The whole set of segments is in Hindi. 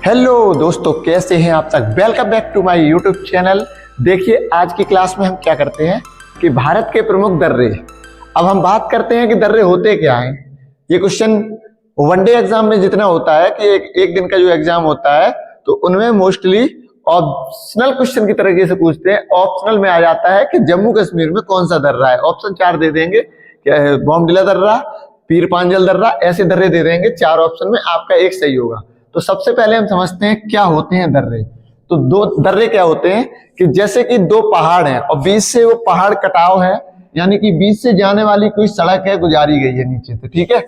हेलो दोस्तों, कैसे हैं आप तक। Welcome back to my YouTube channel. देखिए, आज की क्लास में हम क्या करते हैं कि भारत के प्रमुख दर्रे। अब हम बात करते हैं कि दर्रे होते क्या हैं। ये क्वेश्चन वनडे एग्जाम में जितना होता है कि एक दिन का जो एग्जाम होता है तो उनमें मोस्टली ऑप्शनल क्वेश्चन की तरीके से पूछते हैं। ऑप्शनल में आ जाता है कि जम्मू कश्मीर में कौन सा दर्रा है। ऑप्शन 4 दे देंगे, बॉमडिला दर्रा, पीर पांजल दर्रा, ऐसे दर्रे दे देंगे। 4 ऑप्शन में आपका एक सही होगा। तो सबसे पहले हम समझते हैं क्या होते हैं दर्रे। तो दो दर्रे क्या होते हैं कि जैसे कि दो पहाड़ हैं और बीच से वो पहाड़ कटाव है, यानी कि बीच से जाने वाली कोई सड़क है, गुजारी गई है नीचे से, ठीक है।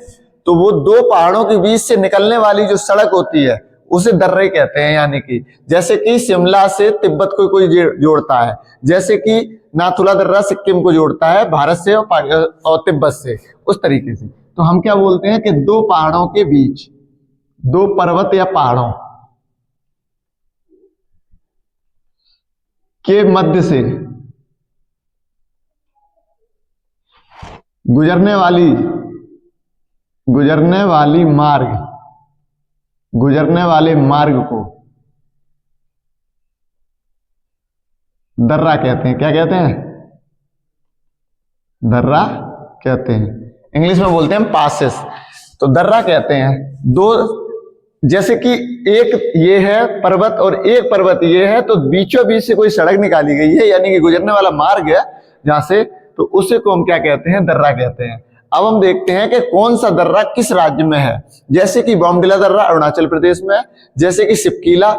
तो वो दो पहाड़ों के बीच से निकलने वाली जो सड़क होती है उसे दर्रे कहते हैं। यानी कि जैसे कि शिमला से तिब्बत को कोई जोड़ता है, जैसे कि नाथुला दर्रा सिक्किम को जोड़ता है भारत से और तिब्बत से, उस तरीके से। तो हम क्या बोलते हैं कि दो पहाड़ों के बीच, दो पर्वत या पहाड़ों के मध्य से गुजरने वाले मार्ग को दर्रा कहते हैं। क्या कहते हैं? दर्रा कहते हैं। इंग्लिश में बोलते हैं पासेस। तो दर्रा कहते हैं दो, जैसे कि एक ये है पर्वत और एक पर्वत ये है, तो बीचों बीच से कोई सड़क निकाली गई है, यानी कि गुजरने वाला मार्ग है जहां से, तो उसे को हम क्या कहते हैं? दर्रा कहते हैं। अब हम देखते हैं कि कौन सा दर्रा किस राज्य में है। जैसे कि बॉमडिला दर्रा अरुणाचल प्रदेश में है, जैसे कि सिपकीला,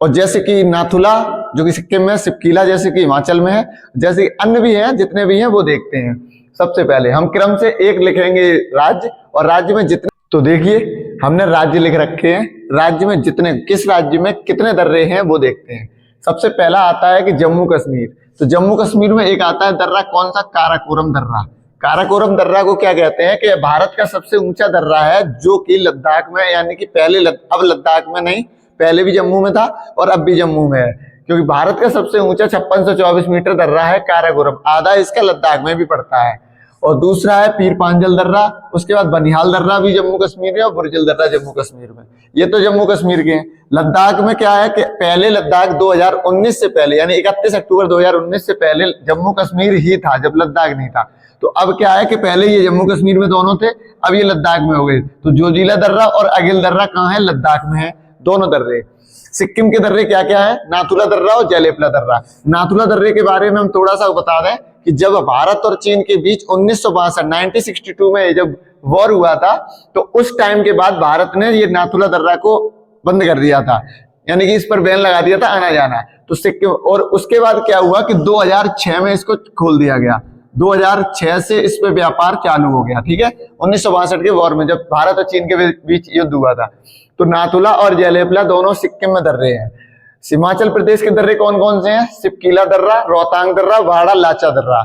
और जैसे कि नाथुला जो कि सिक्किम में, सिपकीला जैसे कि हिमाचल में है, जैसे कि अन्य भी हैं, जितने भी हैं वो देखते हैं। सबसे पहले हम क्रम से एक लिखेंगे राज्य, और राज्य में जितने, तो देखिए हमने राज्य लिख रखे हैं। राज्य में जितने, किस राज्य में कितने दर्रे हैं वो देखते हैं। सबसे पहला आता है कि जम्मू कश्मीर। तो जम्मू कश्मीर में एक आता है दर्रा, कौन सा? काराकोरम दर्रा। काराकोरम दर्रा को क्या कहते हैं कि भारत का सबसे ऊंचा दर्रा है, जो कि लद्दाख में, यानी कि पहले अब लद्दाख में नहीं, पहले भी जम्मू में था और अब भी जम्मू में है, क्योंकि भारत का सबसे ऊंचा 5624 मीटर दर्रा है काराकोरम। आधा इसका लद्दाख में भी पड़ता है। और दूसरा है पीर पांजल दर्रा, उसके बाद बनिहाल दर्रा भी जम्मू कश्मीर में, और बुरजल दर्रा जम्मू कश्मीर में। ये तो जम्मू कश्मीर के हैं। लद्दाख में क्या है कि पहले लद्दाख 2019 से पहले, यानी 31 अक्टूबर 2019 से पहले जम्मू कश्मीर ही था, जब लद्दाख नहीं था। तो अब क्या है कि पहले ये जम्मू कश्मीर में दोनों थे, अब ये लद्दाख में हो गए। तो जोजिला दर्रा और अगिल दर्रा कहाँ है? लद्दाख में है, दोनों दर्रे। सिक्किम के दर्रे क्या क्या है? नाथुला दर्रा और जैलेपला दर्रा। नाथुला दर्रे के बारे में हम थोड़ा सा बता दें कि जब भारत और चीन के बीच 1962 में जब वॉर हुआ था, तो उस टाइम के बाद भारत ने ये नाथुला दर्रा को बंद कर दिया था, यानी कि इस पर बैन लगा दिया था आना जाना। तो सिक्किम, और उसके बाद क्या हुआ कि 2006 में इसको खोल दिया गया। 2006 से इस पे व्यापार चालू हो गया, ठीक है। 1962 के वॉर में जब भारत और चीन के बीच युद्ध हुआ था। तो नाथुला और जैलेपला दोनों सिक्किम में दर्रे हैं। हिमाचल प्रदेश के दर्रे कौन कौन से हैं? सिपकीला दर्रा, रोहतांग दर्रा, वाड़ा लाचा दर्रा।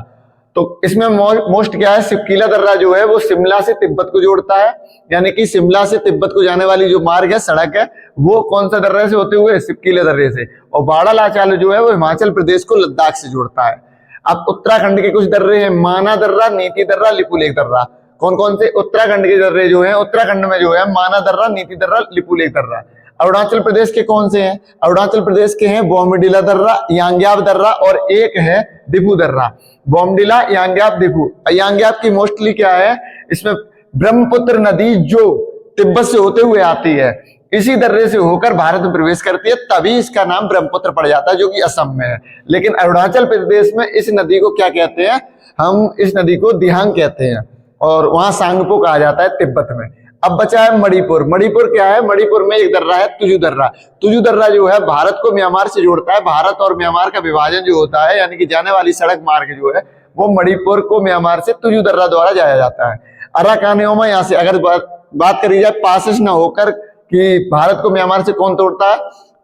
तो इसमें मोस्ट क्या है? सिपकीला दर्रा जो है वो शिमला से तिब्बत को जोड़ता है, यानी कि शिमला से तिब्बत को जाने वाली जो मार्ग है, सड़क है, वो कौन सा दर्रे से होते हुए? सिपकीला दर्रे से। और वाड़ा लाचा जो है वो हिमाचल प्रदेश को लद्दाख से जोड़ता है। अब उत्तराखंड के कुछ दर्रे हैं, माना दर्रा, नीति दर्रा, लिपुलेख दर्रा। कौन कौन से? उत्तराखंड के दर्रे जो हैं, उत्तराखंड में जो है माना दर्रा, नीति दर्रा, लिपुलेख दर्रा। अरुणाचल प्रदेश के कौन से हैं? अरुणाचल प्रदेश के हैं बॉमडिला दर्रा, यांग्याब दर्रा, और एक है दिफू दर्रा। बॉमडिला, यांग्याब, दिफू। यांग्याब की मोस्टली क्या है, इसमें ब्रह्मपुत्र नदी जो तिब्बत से होते हुए आती है, इसी दर्रे से होकर भारत में प्रवेश करती है, तभी इसका नाम ब्रह्मपुत्र पड़ जाता है, जो कि असम में है। लेकिन अरुणाचल प्रदेश में इस नदी को क्या कहते हैं? हम इस नदी को दिहांग कहते हैं, और वहां सांगपो कहा जाता है तिब्बत में। अब बचा है मणिपुर। मणिपुर क्या है? मणिपुर में एक दर्रा है तुजू दर्रा। तुजू दर्रा जो है भारत को म्यांमार से जोड़ता है। भारत और म्यांमार का विभाजन जो होता है, यानी कि जाने वाली सड़क मार्ग जो है वो मणिपुर को म्यांमार से तुजू दर्रा द्वारा जाया जाता है। अराकानेओमा, यहाँ से अगर बात करी जाए पासेस न होकर कि भारत को म्यांमार से कौन तोड़ता है,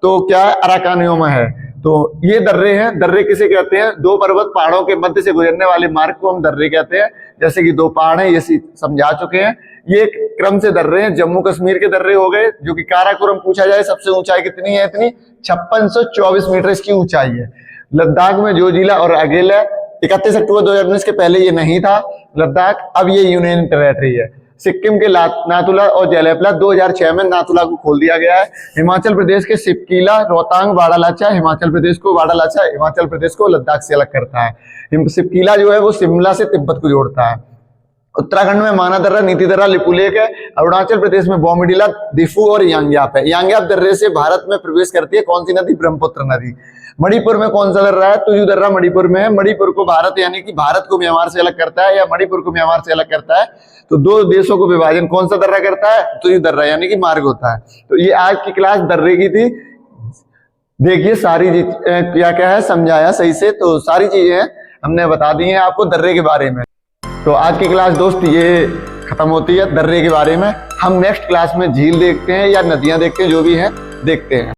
तो क्या है? अराकानेओमा है। तो ये दर्रे हैं। दर्रे किसे कहते हैं? दो पर्वत पहाड़ों के मध्य से गुजरने वाले मार्ग को हम दर्रे कहते हैं। जैसे कि दो पहाड़ हैं, ये समझा चुके हैं। ये क्रम से दर्रे हैं। जम्मू कश्मीर के दर्रे हो गए, जो कि काराकोरम पूछा जाए सबसे ऊंचाई कितनी है? इतनी 5624 मीटर इसकी ऊंचाई है। लद्दाख में जोजिला और अगेला 31 अक्टूबर 2019 के पहले ये नहीं था लद्दाख, अब ये यूनियन टेरेटरी है। सिक्किम के नाथुला और जयलेपला 2006 में नाथुला को खोल दिया गया है। हिमाचल प्रदेश के सिपकीला, रोहतांग, बाड़ालाचा हिमाचल प्रदेश को, बाड़ालाचा हिमाचल प्रदेश को लद्दाख से अलग करता है। सिपकीला जो है वो शिमला से तिब्बत को जोड़ता है। उत्तराखंड में माना दर्रा, नीति दर्रा, लिपुलेख है। अरुणाचल प्रदेश में बॉमडिला, दिफू और यांग्याप है। यांग्याप दर्रे से भारत में प्रवेश करती है कौन सी नदी? ब्रह्मपुत्र नदी। मणिपुर में कौन सा दर्रा है? तुजु दर्रा मणिपुर में है। मणिपुर को भारत यानी कि भारत को म्यांमार से अलग करता है, या मणिपुर को म्यांमार से अलग करता है। तो दो देशों को विभाजन कौन सा दर्रा करता है? तुजु दर्रा यानी कि मार्ग होता है। तो ये आज की क्लास दर्रे की थी। देखिए सारी क्या क्या है समझाया सही से, तो सारी चीजें हमने बता दी हैं आपको दर्रे के बारे में। तो आज की क्लास दोस्त ये खत्म होती है दर्रे के बारे में। हम नेक्स्ट क्लास में झील देखते हैं या नदियां देखते हैं, जो भी है देखते हैं।